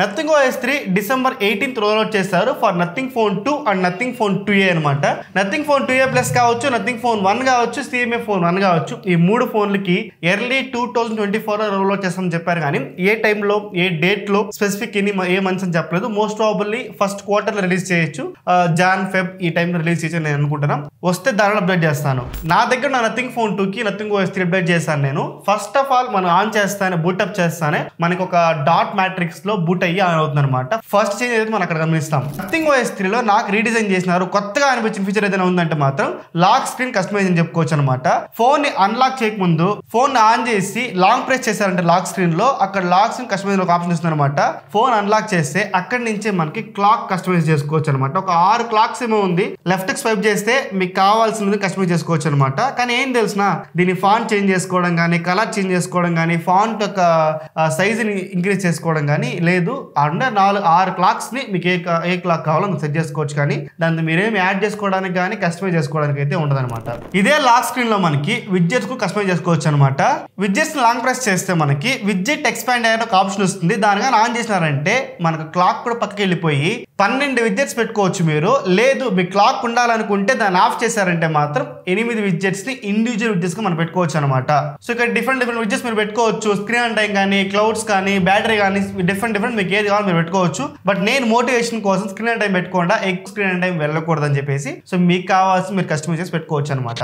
Nothing OS 3 December 18th role చేశారు for nothing phone 2 and nothing phone 2A అనమాట. Nothing phone 2A plus కావచ్చు, nothing phone 1 కావచ్చు, CMA phone 1 కావచ్చు. ఈ 3 ఫోన్లకి ఎర్లీ 2024 రోల్ చేస్తామని చెప్పారు, కానీ ఏ టైంలో ఏ డేట్ లో స్పెసిఫిక్ ఏ మంత్స్ అని చెప్పలేదు. మోస్ట్ ప్రాబబ్లీ ఫస్ట్ క్వార్టర్ లో రిలీజ్ చేయొచ్చు, జాన్ ఫెబ్ ఈ టైంలో రిలీజ్ చేయొచ్చు నేను అనుకుంటున్నాను. వస్తే దానిలో అప్డేట్ చేస్తాను. నా దగ్గర నా నథింగ్ ఫోన్ 2 కి నథింగ్ OS 3 అప్డేట్ చేస్తాను నేను. ఫస్ట్ ఆఫ్ ఆల్ మనం ఆన్ చేస్తానే బూటప్ చేస్తానే మనకి ఒక డాట్ మ్యాట్రిక్స్ లో బూట్ అయ్యి ఆన్ అవుతుంది అనమాట. ఫస్ట్ చేంజ్ అయితే మనం అక్కడ గమనిస్తాం. నథింగ్ OS 3 లో నాకు రీడిజైన్ చేసినారు. కొత్తగా అనిపించిన ఫీచర్ ఏదైనా ఉందంటే మాత్రం లాక్ స్క్రీన్ కస్టమైజ్ అని చెప్పుకోవచ్చు అనమాట. ఫోన్ ని అన్లాక్ చేయకముందు ఫోన్ ఆన్ చేసి లాంగ్ ప్రెస్ చేశారంటే లాక్ స్క్రీన్ లో అక్కడ లాక్ స్క్రీన్ కస్టమైజ్ ఒక ఆప్షన్ ఇస్తుంది అనమాట. ఫోన్ అన్లాక్ చేస్తే అక్కడి నుంచే మనకి క్లాక్ కస్టమైజ్ చేసుకోవచ్చు అనమాట. ఒక 6 క్లాక్స్ ఏమో ఉంది. లెఫ్ట్ కి స్వైప్ చేస్తే మీకు కావాల్సింది కస్టమైజ్ చేసుకోవచ్చు అనమాట. కానీ ఏం తెలిసిన దీని ఫాంట్ చేంజ్ చేసుకోవడం కానీ, కలర్ చేంజ్ చేసుకోవడం కానీ, ఫాంట్ యొక్క సైజ్ ని ఇంక్రీజ్ చేసుకోవడం కానీ లేదు. అండర్ 6 క్లాక్స్ ని మీకు ఏ క్లాక్ కావాలో సెట్ చేసుకోవచ్చు, కానీ దాన్ని మీరేమి యాడ్ చేసుకోవడానికి కానీ కస్టమైజ్ చేసుకోవడానికి అయితే ఉండదు అనమాట. ఇదే లాక్ స్క్రీన్ లో మనకి విడ్జెట్స్ కు కస్టమైజ్ చేసుకోవచ్చు అనమాట. విడ్జెట్స్ లాంగ్ ప్రెస్ చేస్తే మనకి విడ్జెట్ ఎక్స్పాండ్ అయ్యే ఒక ఆప్షన్ వస్తుంది. దానిగా ఆన్ చేసినారంటే మనకు క్లాక్ కూడా పక్కకి వెళ్ళిపోయి 12 విడ్జెట్స్ పెట్టుకోవచ్చు మీరు. లేదు మీ క్లాక్ ఉండాలనుకుంటే దాన్ని ఆఫ్ చేశారంటే మాత్రం 8 విడ్జెట్స్ ని ఇండివిజువల్ విడ్జెట్స్ గా మనం పెట్టుకోవచ్చు అనమాట. సో ఇక్కడ డిఫరెంట్ విడ్జెట్స్ మీరు పెట్టుకోవచ్చు. స్క్రీన్ టైం కానీ, క్లౌడ్స్ కానీ, బ్యాటరీ కానీ డిఫరెంట్ మీకు ఏది కావాలో మీరు పెట్టుకోవచ్చు. బట్ నేను మోటివేషన్ కోసం స్క్రీన్ టైం పెట్టుకోకుండా ఎక్కువ స్క్రీన్ టైం వెళ్ళకూడదు అని చెప్పేసి సో మీకు కావాల్సి మీరు కస్టమైజ్ చేసి పెట్టుకోవచ్చు అనమాట.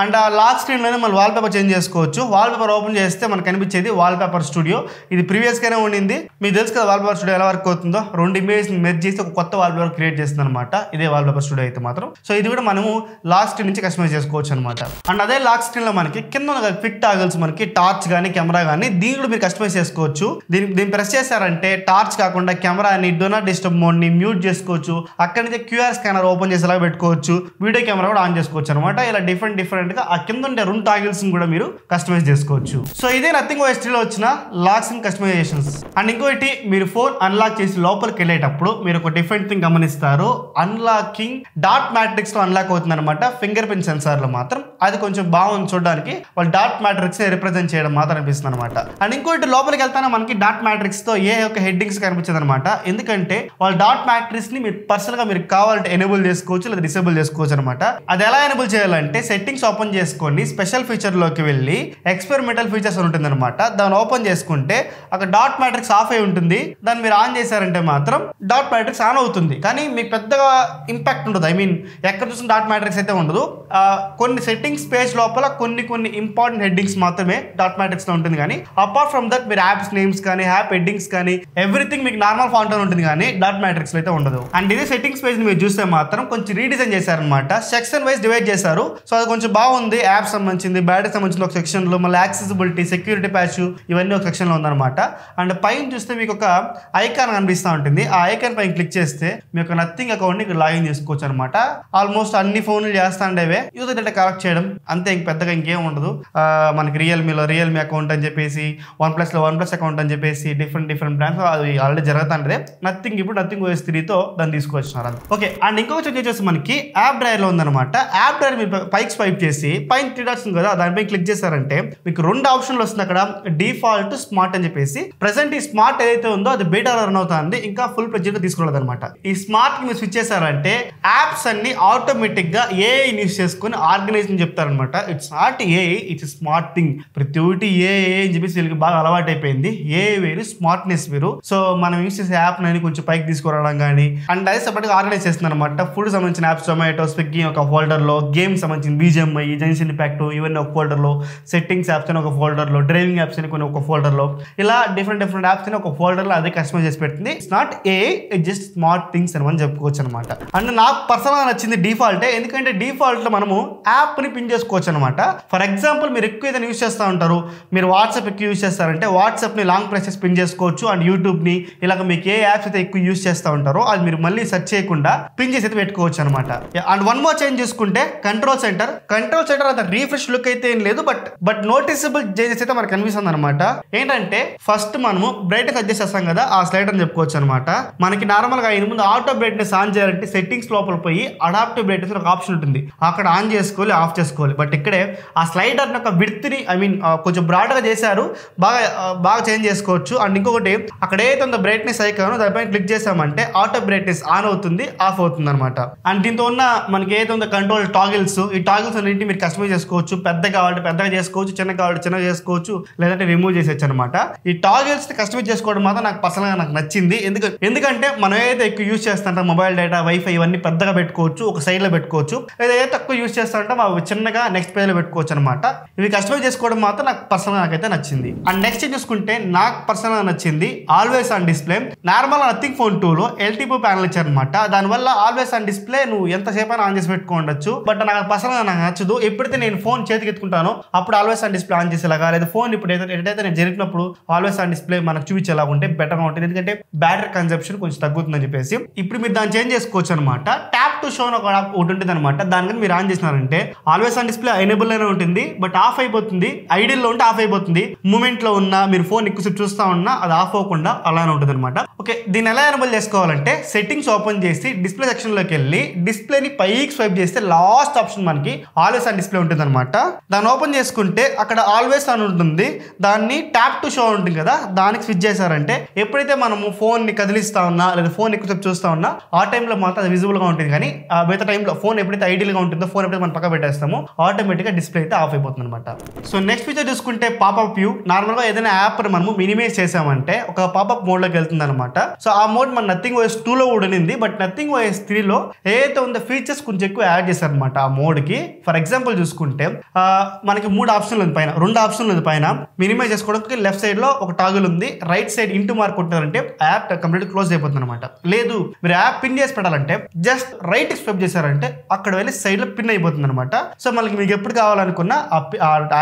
అండ్ ఆ లాక్ స్క్రీన్ లోనే మనం వాల్ పేపర్ చేంజ్ చేసుకోవచ్చు. వాల్ పేపర్ ఓపెన్ చేస్తే మనకు కనిపించేది వాల్ పేపర్ స్టూడియో. ఇది ప్రీవియస్ గానే ఉండింది. మీకు తెలుసు కదా వాల్ పేపర్ స్టూడియో ఎలా వర్క్ అవుతుందో. 2 ఇమేజ్ మెర్జ్ చేసి ఒక కొత్త వాల్ పేపర్ క్రియేట్ చేస్తుంది అనమాట. ఇదే వాల్ పేపర్ స్టూడియో అయితే మాత్రం. సో ఇది కూడా మనము లాక్ స్క్రీన్ నుంచి కస్టమైజ్ చేసుకోవచ్చు అనమాట. అండ్ అదే లాక్ స్క్రీన్ లో మనకి కింద క్విక్ టాగల్స్ మనకి టార్చ్ కానీ, కెమెరా కానీ దీన్ని కూడా మీరు కస్టమైజ్ చేసుకోవచ్చు. దీన్ని ప్రెస్ చేశారంటే టార్చ్ కాకుండా కెమెరాని డో నాట్ డిస్టర్బ్ మోడ్ ని మ్యూట్ చేసుకోవచ్చు. అక్కడ నుంచి QR స్కానర్ ఓపెన్ చేసేలా పెట్టుకోవచ్చు. వీడియో కెమెరా కూడా ఆన్ చేసుకోవచ్చు అనమాట. ఇలా డిఫరెంట్ గా ఆ కింద ఉండే 2 టాగిల్స్ కూడా మీరు కస్టమైజ్ చేసుకోవచ్చు. సో ఇదే నథింగ్ OS 3 లో వచ్చిన లాక్స్ అండ్ కస్టమైజేషన్స్. అండ్ ఇంకోటి మీరు ఫోన్ అన్లాక్ చేసి లోపలికి వెళ్ళేటప్పుడు మీరు ఒక డిఫరెంట్ థింగ్ గమనిస్తారు. అన్లాకింగ్ డాట్ మ్యాట్రిక్స్ లో అన్లాక్ అవుతుంది అనమాట. ఫింగర్ ప్రింట్ సెన్సార్ లో మాత్రం అది కొంచెం బాగుంది చూడడానికి. వాళ్ళు డాట్ మ్యాట్రిక్స్ రిప్రజెంట్ చేయడం మాత్రం అనిపిస్తుంది అనమాట. అండ్ ఇంకోటి లోపలికి వెళ్తానే మనకి డాట్ మ్యాట్రిక్స్ తో ఏ ఒక హెడ్డింగ్స్ కనిపించదు అనమాట. ఎందుకంటే వాళ్ళు డాట్ మ్యాట్రిక్స్ ని మీరు పర్సనల్ గా మీరు కావాలంటే ఎనేబుల్ చేసుకోవచ్చు లేదా డిసేబుల్ చేసుకోవచ్చు అనమాట. అది ఎలా ఎనేబుల్ చేయాలంటే సెట్టింగ్స్ ఓపెన్ చేసుకొని స్పెషల్ ఫీచర్ లోకి వెళ్ళి ఎక్స్పెరిమెంటల్ ఫీచర్స్ ఉంటుంది అనమాట. దాన్ని ఓపెన్ చేసుకుంటే అక్కడ డాట్ మ్యాట్రిక్స్ ఆఫ్ అయి ఉంటుంది. దాన్ని మీరు ఆన్ చేశారంటే మాత్రం డాట్ మ్యాట్రిక్స్ ఆన్ అవుతుంది. కానీ మీకు పెద్దగా ఇంపాక్ట్ ఉండదు. ఐ మీన్ ఎక్కడ చూసిన డాట్ మ్యాట్రిక్స్ అయితే ఉండదు. కొన్ని సెట్టింగ్స్ పేజ్ లోపల కొన్ని ఇంపార్టెంట్ హెడ్డింగ్స్ మాత్రమే డాట్ మ్యాట్రిక్స్ లో ఉంటుంది. కానీ అపార్ట్ ఫ్రమ్ దట్ మీరు యాప్స్ నేమ్స్ కానీ, యాప్ హెడ్డింగ్స్ కానీ ఎవ్రీథింగ్ మీకు నార్మల్ ఫాంట్ లో ఉంటుంది, కానీ డాట్ మ్యాట్రిక్స్ లో అయితే ఉండదు. అండ్ ఇదే సెట్టింగ్స్ పేజ్ మీరు చూస్తే మాత్రం కొంచెం రీడిజైన్ చేశారనమాట. సెక్షన్ వైజ్ డివైడ్ చేశారు. సో అది కొంచెం బాగుంది. యాప్ సంబంధించి, బ్యాటరీ సంబంధించిన ఒక సెక్షన్ లో, మళ్ళీ యాక్సెసిబిలిటీ, సెక్యూరిటీ ప్యాచ్ ఇవన్నీ ఒక సెక్షన్ లో ఉందన్నమాట. అండ్ పైన చూస్తే మీకు ఒక ఐకాన్ కనిపిస్తూ ఉంటుంది. ఆ ఐకాన్ పైన క్లిక్ చేస్తే మీ యొక్క నథింగ్ అకౌంట్ ని ఇక్కడ లాగిన్ చేసుకోవచ్చు అనమాట. ఆల్మోస్ట్ అన్ని ఫోన్లు చేస్తా ఉండేవే. యూజర్ డేటా కలెక్ట్ చేయడం అంతే, పెద్దగా ఇంకేం ఉండదు. మనకి రియల్మీ అకౌంట్ అని చెప్పేసి, OnePlus లో OnePlus అకౌంట్ అని చెప్పేసి డిఫరెంట్ బ్రాండ్స్ అది ఆల్రెడీ జరుగుతుంటది. ఇప్పుడు నథింగ్ OS 3 తో దాన్ని తీసుకొచ్చినారు. ఓకే. అండ్ ఇంకొక చెక్ చేసి మనకి యాప్ డ్రైవర్ లో ఉందన్నమాట. యాప్ డ్రైవర్ మీరు పైకి స్వైప్ చేసి పైన 3 డాట్స్ ఉంది కదా, దానిపై క్లిక్ చేశారంటే మీకు 2 ఆప్షన్లు వస్తుంది అక్కడ. డిఫాల్ట్, స్మార్ట్ అని చెప్పేసి. ప్రెసెంట్ ఈ స్మార్ట్ ఏదైతే ఉందో అది బీటా రన్ అవుతుంది, ఇంకా ఫుల్ ప్రెజెంట్ తీసుకోలేదు అనమాట. ఈ స్మార్ట్ కి మీరు స్విచ్ చేశారంటే యాప్స్ అన్ని ఆటోమేటిక్ గా ఏఐ యూస్ చేసుకుని ఆర్గనైజ్ అని చెప్తారనమాట. It's not AI, it's smart thing. ప్రతి ఒక్కటి ఏఐ అని చెప్పేసి వీళ్ళకి బాగా అలవాటు అయిపోయింది. ఏఐ వేరు, స్మార్ట్నెస్ వేరు. సో మనం యూస్ చేసే యాప్ ని కొంచెం పైకి తీసుకురావడం కానీ, అండ్ అది సెపరేట్ గా ఆర్గనైజ్ చేస్తుంది అనమాట. ఫుడ్ సంబంధించిన యాప్స్ జొమాటో, స్విగ్గీ ఒక ఫోల్డర్ లో, గేమ్స్ సంబంధించిన BGMI, జెన్సన్ ఇంపాక్ట్ ఇవన్నీ ఒక ఫోల్డర్ లో, సెట్టింగ్స్ యాప్స్ అని ఒక ఫోల్డర్ లో, డ్రైవింగ్ యాప్స్ అని కొన్ని ఒక ఫోల్డర్ లో, ఇలా డిఫరెంట్ యాప్స్ అని ఒక ఫోల్డర్ లో అదే కస్టమైజ్ చేసి పెట్టింది. It's not AI, it's just smart things అని మనం చెప్పుకోవచ్చు అనమాట. అండ్ నాకు పర్సనల్ గా నచ్చింది డిఫాల్టే. ఎందుకంటే డిఫాల్ట్ లో మనము యాప్ ని పిన్ చేసుకోవచ్చు అనమాట. ఫర్ ఎగ్జాంపుల్ మీరు ఎక్కువ ఏదైనా యూస్ చేస్తూ ఉంటారు, మీరు వాట్సాప్ ఎక్కువ యూస్ చేస్తారంటే వాట్సాప్ ని లాంగ్ ప్రెస్ చేసి పిన్ చేసుకోవచ్చు. అండ్ యూట్యూబ్ ని ఇలాగ మీకు ఏ యాప్స్ అయితే ఎక్కువ యూస్ చేస్తూ ఉంటారో అది మీరు మళ్ళీ సెర్చ్ చేయకుండా పిన్ చేసి అయితే పెట్టుకోవచ్చు అనమాట. అండ్ వన్ మోర్ చేంజ్ చూసుకుంటే కంట్రోల్ సెంటర్ అంత రీఫ్రెష్ లుక్ అయితే ఏం లేదు, బట్ నోటిసబుల్ చేంజెస్ అయితే మనకు కనిపిస్తుంది అనమాట. ఏంటంటే ఫస్ట్ మనము బ్రైట్నెస్ అడ్జస్ట్ చేస్తాం కదా, ఆ స్లైడర్ అని చెప్పుకోవచ్చు అనమాట. మనకి నార్మల్ గా ముందు ఆటో బ్రైట్నెస్ ఆన్ చేయాలంటే సెట్టింగ్స్ లోపల పోయి అడాప్టివ్ బ్రైట్నెస్ ఒక ఆప్షన్ ఉంటుంది, అక్కడ ఆన్ చేసుకోవాలి, ఆఫ్ చేసుకోవాలి. బట్ ఇక్కడే ఆ స్లైడర్ యొక్క విడ్త్ ని కొంచెం బ్రాడ్ గా చేశారు, బాగా చేంజ్ చేసుకోవచ్చు. అండ్ ఇంకొకటి అక్కడ ఏదైతే ఉందో బ్రైట్నెస్ ఐకాన్ దానిపైన క్లిక్ చేసామంటే ఆటో బ్రైట్నెస్ ఆన్ అవుతుంది, ఆఫ్ అవుతుంది అనమాట. అండ్ దీంతో ఉన్న మనకి ఏదైతే ఉందో కంట్రోల్ టాగిల్స్, ఈ టాగిల్స్ అన్నింటినీ మీరు కస్టమైజ్ చేసుకోవచ్చు. పెద్ద కావాలంటే పెద్దగా చేసుకోవచ్చు, చిన్న కావాలంటే చిన్నగా చేసుకోవచ్చు, లేదంటే రిమూవ్ చేసేయచ్చు అనమాట. ఈ టాగిల్స్ కస్టమైజ్ చేసుకోవడం మాత్రం నాకు పర్సనల్ గా నాకు నచ్చింది. ఎందుకంటే మనం ఏదైతే ఎక్కువ యూజ్ చేస్తుంటాం మొబైల్ డేటా, వైఫై ఇవన్నీ పెద్దగా పెట్టుకోవచ్చు, ఒక సైడ్ లో పెట్టుకోవచ్చు. ఏదైతే తక్కువ యూజ్ చేస్తుంటాం అవి చిన్నగా నెక్స్ట్ పేజ్ లో పెట్టుకోవచ్చు అనమాట. ఇవి కస్టమైజ్ చేసుకోవడం మాత్రం నాకు పర్సనల్ నాకైతే నచ్చింది. అండ్ నెక్స్ట్ చూసుకుంటే నాకు పర్సనల్ గా నచ్చింది always on display. Normal nothing phone 2 లో ఎల్టీపీ ప్యానల్ ఇచ్చారనమాట. దానివల్ల ఆల్వేస్ ఆన్ డిస్ప్లే నువ్వు ఎంతసేపు అయినా ఆన్ చేసి పెట్టుకోవచ్చు. బట్ నాకు పర్సనల్ గా నాకు నచ్చదు. ఎప్పుడైతే నేను ఫోన్ చేతికి ఎత్తుకుంటానో అప్పుడు ఆల్వేస్ ఆన్ డిస్ప్లే ఆన్ చేసేలాగా, లేదా ఫోన్ ఇప్పుడు ఏదైతే నేను జరిగినప్పుడు ఆల్వేస్ ఆన్ డిస్ప్లే మనకు చూపించేలాగా ఉంటే బెటర్ గా ఉంటుంది. ఎందుకంటే బ్యాటరీ కన్సంప్షన్ కొంచెం తగ్గుతుందని చెప్పేసి ఇప్పుడు మీరు దాన్ని చేంజ్ చేసుకోవచ్చు అనమాట. ట్యాప్ టు షో ఒకటి ఉంటుంది అనమాట. దానికని మీరు ఆన్ చేసినారంటే ఆల్వేస్ ఆన్ డిస్ప్లే ఎనేబుల్ అయినా ఉంటుంది, బట్ ఆఫ్ అయిపోతుంది. ఐడియల్ లో ఉంటే ఆఫ్ అయిపోతుంది. మూమెంట్ లో ఉన్న మీరు ఫోన్ ఎక్కువసేపు చూస్తా ఉన్నా అది ఆఫ్ అవ్వకుండా అలానే ఉంటుంది అనమాట. ఓకే, దీన్ని ఎలా ఎనేబుల్ చేసుకోవాలంటే సెట్టింగ్స్ ఓపెన్ చేసి డిస్ప్లే సెక్షన్ లోకి వెళ్ళి డిస్ప్లేని పైకి స్వైప్ చేస్తే లాస్ట్ ఆప్షన్ మనకి ఆల్వేస్ ఆన్ డిస్ప్లే ఉంటుంది అనమాట. దాన్ని ఓపెన్ చేసుకుంటే అక్కడ ఆల్వేస్ ఆన్ ఉంటుంది. దాన్ని ట్యాప్ టు షో ఉంటుంది కదా, దానికి స్విచ్ చేశారంటే ఎప్పుడైతే మనము ఫోన్ ని కదిలిస్తా ఉన్నా లేదా ఫోన్ ఎక్కువసేపు చూస్తా ఉన్నా ఆ టైంలో మాత్రం అది విజిబుల్ గా ఉంటుంది. కానీ మిగతా టైంలో ఫోన్ ఎప్పుడైతే ఐడియల్ గా ఉంటుందో, ఫోన్ ఎప్పుడైతే మనం పక్క పెట్టేస్తామో ఆటోమేటిక్ గా డిస్ప్లే అయితే ఆఫ్ అయిపోతుంది అనమాట. సో నెక్స్ట్ ఫీచర్ చూసుకుంటే పాపప్ వ్యూ. నార్మల్ గా ఏదైనా యాప్ మనము మినిమైజ్ చేసామంటే ఒక పాపప్ మోడ్ లోకి వెళ్తుంది అనమాట. సో ఆ మోడ్ మన నథింగ్ OS 2 లో కూడా ఉంది, బట్ నథింగ్ OS 3 లో ఏదైతే ఉందో ఫీచర్స్ కొంచెం ఎక్కువ యాడ్ చేశారనమాట ఆ మోడ్ కి. ఫర్ ఎగ్జాంపుల్ చూసుకుంటే మనకి 3 ఆప్షన్లు ఉంది పైన, 2 ఆప్షన్లు ఉంది పైన. మినిమైజ్ చేసుకోవడానికి లెఫ్ట్ సైడ్ లో ఒక టాగుల్ ఉంది, రైట్ సైడ్ ఇంటూ మార్క్ కొట్టారంటే యాప్ కంప్లీట్ క్లోజ్ అయిపోతుంది అనమాట. లేదు మీరు యాప్ పిన్ చేసి పెట్టాలంటే జస్ట్ రైట్ స్వైప్ చేశారంటే అక్కడ వెళ్ళి సైడ్ లో పిన్ అయిపోతుంది అనమాట. సో మనకి మీకు ఎప్పుడు కావాలనుకున్నా ఆ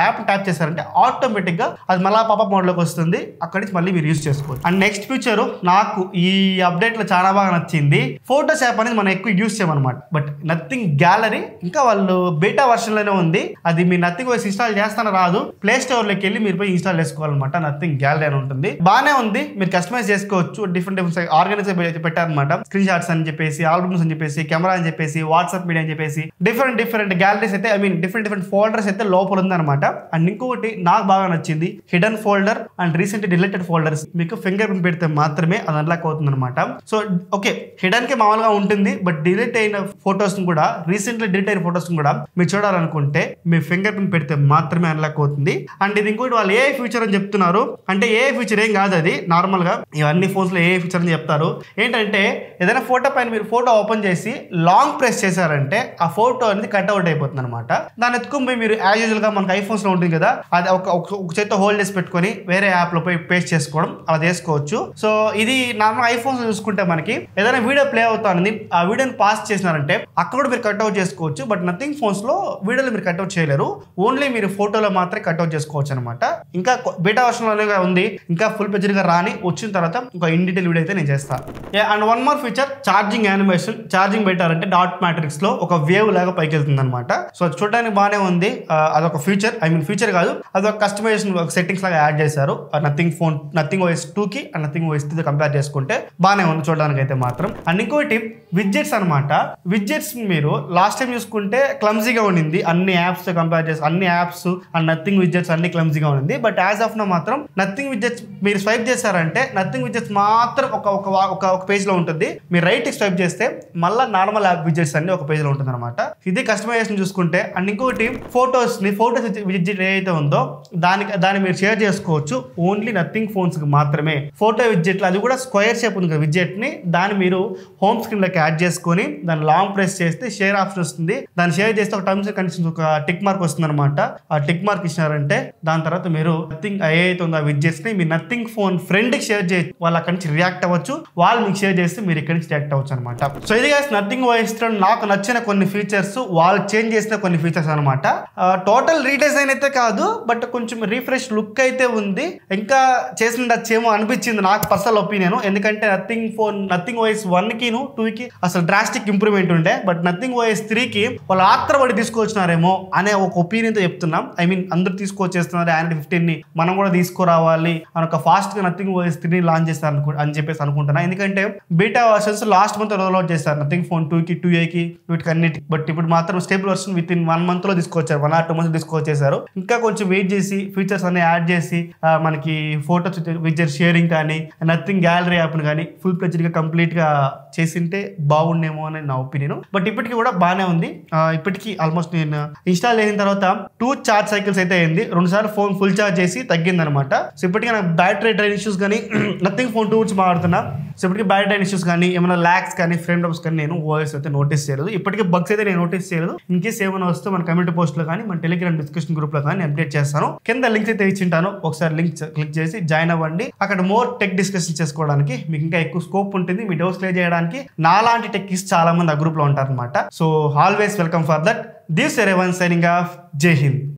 యాప్ ట్యాప్ చేశారంటే ఆటోమేటిక్ గా అది మళ్ళీ పాపప్ మోడ్ లోకి వస్తుంది. అక్కడి నుంచి మళ్ళీ మీరు యూజ్ చేసుకోవచ్చు. అండ్ నెక్స్ట్ ఫీచర్ నాకు ఈ అప్డేట్ లో చాలా బాగా నచ్చింది. ఫోటోస్ యాప్ అనేది మనం ఎక్కువ యూజ్ చేయమన్నమాట. బట్ నథింగ్ గ్యాలరీ ఇంకా వాళ్ళు బీటా వర్షన్ లోనే ఉంది. అది మీరు నథింగ్ OS ఇన్స్టాల్ చేస్తానే రాదు, ప్లే స్టోర్ లోకి వెళ్ళి మీరు పోయి ఇన్స్టాల్ చేసుకోవాలన్నమాట. నథింగ్ గ్యాలరీ అని ఉంటుంది, బాగానే ఉంది. మీరు కస్టమైజ్ చేసుకోవచ్చు. డిఫరెంట్ ఆర్గనైజ్ పెట్టారనమాట. స్క్రీన్ షాట్స్ అని చెప్పేసి, ఆల్బమ్స్ అని చెప్పేసి, కెమెరా అని చెప్పేసి, వాట్సాప్ మీడియా అని చెప్పేసి డిఫరెంట్ గ్యాలరీస్ అయితే డిఫరెంట్ ఫోల్డర్స్ అయితే లోపల ఉందన్నమాట. అండ్ ఇంకొకటి నాకు బాగా నచ్చింది, hidden folder and recent deleted folders. మీకు ఫింగర్ ప్రింట్ పెడితే మాత్రమే అది అన్లాక్ అవుతుంది అనమాట. సో ఓకే, హిడెన్ కి మామూలుగా ఉంటుంది, బట్ డిలీట్ అయిన ఫోటోస్ కూడా, రీసెంట్లీ డిలీట్ అయిన ఫోటోస్ కూడా మీరు చూడాలనుకుంటే మీ ఫింగర్ ప్రింట్ పెడితే మాత్రమే అన్లాక్ అవుతుంది. అండ్ ఇది ఇంకోటి వాళ్ళు ఏ ఫీచర్ అని చెప్తున్నారు అంటే ఏ ఫీచర్ ఏం కాదు, అది నార్మల్ గా ఇవన్నీ ఫోన్స్ లో ఏ ఫీచర్ అని చెప్తారు. ఏంటంటే ఏదైనా ఫోటో పైన మీరు ఫోటో ఓపెన్ చేసి లాంగ్ ప్రెస్ చేశారంటే ఆ ఫోటో అనేది కట్అవుట్ అయిపోతుంది అనమాట. దాన్ని ఎత్తుకుని మీరు యాజ్ యూజువల్ గా మనకి ఐఫోన్స్ లో ఉంటుంది కదా, అది ఒక చేత్తో హోల్డ్ చేసి పెట్టుకొని వేరే యాప్ లో పోయి పేస్ట్ చేసుకోవడం అలా చేసుకోవచ్చు. సో ఇది నార్మల్ ఐఫోన్స్ లో చూసుకుంటే మనకి ఏదైనా వీడియో ప్లే అవుతుంది, ఆ వీడియోని పాస్ చేసినారంటే అక్కడ కూడా మీరు కట్అవుట్ చేసుకోవచ్చు. బట్ నథింగ్ ఫోన్స్ లో వీడియోలో మీరు కట్అవుట్ చేయలేరు, ఓన్లీ మీరు ఫోటోలో మాత్రమే కట్అవుట్ చేసుకోవచ్చు అనమాట. ఇంకా బీటా వర్షన్ లోనే ఉంది, ఇంకా ఫుల్ పేజ్ గా రాని, వచ్చిన తర్వాత ఒక ఇన్ డీటెయిల్ వీడియో అయితే నేను చేస్తాను. And one more feature, charging animation. Charging పెట్టారంటే డాట్ మ్యాట్రిక్స్ లో ఒక వేవ్ లాగా పైకి వెళ్తుంది అనమాట. సో చూడడానికి బాగానే ఉంది. అదొక ఫీచర్, ఫీచర్ కాదు, అదొక కస్టమైజేషన్ సెట్టింగ్స్ లాగా యాడ్ చేశారు నథింగ్ OS 2 కి అండ్ నథింగ్ OS 3 కంపేర్ చేసుకుంటే బాగానే ఉంది చూడడానికి అయితే మాత్రం. అండ్ ఇంకోటి విడ్జెట్స్ అనమాట. విడ్జెట్స్ మీరు లాస్ట్ టైం చూసుకుంటే క్లమ్జీగా ఉండింది, అన్ని యాప్స్ తో కంపేర్ చేసి అన్ని యాప్స్ అండ్ నథింగ్ విడ్జెట్స్ అన్ని క్లమ్జీగా ఉంది. బట్ యాజ్ ఆఫ్ నో మాత్రం నథింగ్ విడ్జెట్స్ మీరు స్వైప్ చేశారంటే నథింగ్ విడ్జెట్స్ మాత్రం ఒక పేజ్ లో ఉంటుంది. మీరు రైట్ స్వైప్ చేస్తే మళ్ళీ నార్మల్ యాప్ విడ్జెట్స్ అన్ని ఒక పేజ్ లో ఉంటుంది అనమాట. ఇది కస్టమైజేషన్ చూసుకుంటే. అండ్ ఇంకోటి ఫోటోస్ విడ్జెట్ ఏదైతే ఉందో దాన్ని మీరు షేర్ చేసుకోవచ్చు ఓన్లీ నథింగ్ ఫోన్స్ కి మాత్రమే. ఫోటో విడ్జెట్ అది కూడా స్క్వేర్ షేప్ ఉంది కదా విడ్జెట్ ని, దాన్ని మీరు హోమ్ స్క్రీన్ లోకి యాడ్ చేసుకొని దాన్ని లాంగ్ ప్రెస్ చేస్తే షేర్ ఆప్షన్ వస్తుంది. దాన్ని షేర్ చేస్తే ఒక టర్మ్స్ అండ్ కండిషన్స్ ఒక టిక్ మార్క్ వస్తుంది అనమాట. ఆ టిక్ మార్క్ ఇచ్చినారంటే దాని తర్వాత మీరు నథింగ్ ఏదైతే ఉందో ఆ విడ్జెట్స్ ని మీ నథింగ్ ఫోన్ ఫ్రెండ్ కి షేర్ చేయొచ్చు. వాళ్ళు అక్కడి నుంచి రియాక్ట్ అవ్వచ్చు, వాళ్ళు మీకు షేర్ చేస్తే మీరు ఇక్కడి నుంచి రియాక్ట్ అవ్వచ్చు అనమాట. సో ఇది నథింగ్ OS 3 నాకు నచ్చిన కొన్ని ఫీచర్స్, వాళ్ళు చేంజ్ చేసిన కొన్ని ఫీచర్స్ అనమాట. టోటల్ రీడిజైన్ అయితే కాదు, బట్ కొంచెం రీఫ్రెష్ లుక్ అయితే ఉంది. ఇంకా చేసిండొచ్చేమో అనిపించింది నాకు పర్సనల్ ఒపీనియన్. ఎందుకంటే నథింగ్ OS 1 కి 2 కి అసలు డ్రాస్టిక్ ఇంప్రూవ్మెంట్ ఉండే, బట్ నథింగ్ OS 3 కి వాళ్ళు ఆత్రపడి తీసుకొచ్చినారేమో అనే ఒక ఒపీనియన్ తో చెప్తున్నాం. అందరూ తీసుకొచ్చేస్తున్నారు Android 15 ని, మనం కూడా తీసుకురావాలి అని ఒక ఫాస్ట్ గా నథింగ్ OS 3 ని లాంచ్ చేస్తారు అని చెప్పేసి అనుకుంటున్నా. ఎందుకంటే beta versions last month roll out చేస్తారు నథింగ్ ఫోన్ 2 కి 2A కి వీటికి అన్నిటి. బట్ ఇప్పుడు మాత్రం stable version with in 1 month లో తీసుకొచ్చారు, 1 or 2 months తీసుకొచ్చేసారు. ఇంకా కొంచెం వెయిట్ చేసి ఫీచర్స్ అన్ని యాడ్ చేసి మనకి ఫోటో విడ్జెట్ షేరింగ్ కానీ నథింగ్ గ్యాలరీ యాప్ని కానీ ఫుల్ ఫ్లెడ్జ్డ్గా కంప్లీట్గా చేసింటే బాగుండేమో అని నా ఒపీనియన్. బట్ ఇప్పటికీ కూడా బాగానే ఉంది. ఇప్పటికీ ఆల్మోస్ట్ నేను ఇన్స్టాల్ చేసిన తర్వాత 2 ఛార్జ్ సైకిల్స్ అయితే అయింది. 2 సార్లు ఫోన్ ఫుల్ ఛార్జ్ చేసి తగ్గిందనమాట. సో ఇప్పటికీ నాకు బ్యాటరీ డ్రైన్ ఇష్యూస్ కానీ నథింగ్ ఫోన్ 2 గురించి మాట్లాడుతున్నా. సో ఇప్పటికీ బ్యాటరీ డ్రైన్ ఇష్యూస్ కానీ ఏమైనా ల్యాక్స్ కానీ ఫ్రేమ్ డ్రాప్స్ కానీ నేను ఓఎస్ అయితే నోటీస్ చేయలేదు. ఇప్పటికీ బగ్స్ అయితే నేను నోటీస్ చేయలేదు. ఇన్ కేస్ ఏమైనా వస్తే మన కమ్యూనిటీ పోస్ట్లో కానీ మన టెలిగ్రామ్ డిస్కషన్ గ్రూప్లో కానీ అప్డేట్ చేస్తాను. కింద లింక్స్ అయితే ఇచ్చింటాను, ఒకసారి లింక్ క్లిక్ చేసి జాయిన్ అవ్వండి. అక్కడ మోర్ టెక్ డిస్కషన్ చేసుకోవడానికి మీకు ఇంకా ఎక్కువ స్కోప్ ఉంటుంది. మీ డౌట్స్ క్లియర్ చేయడానికి నాలాంటి టెక్కిస్ట్ చాలా మంది ఆ గ్రూప్ లో ఉంటారనమాట. So always welcome for that. This ఎరెవన్ సైనింగ్ ఆఫ్. జై హింద్.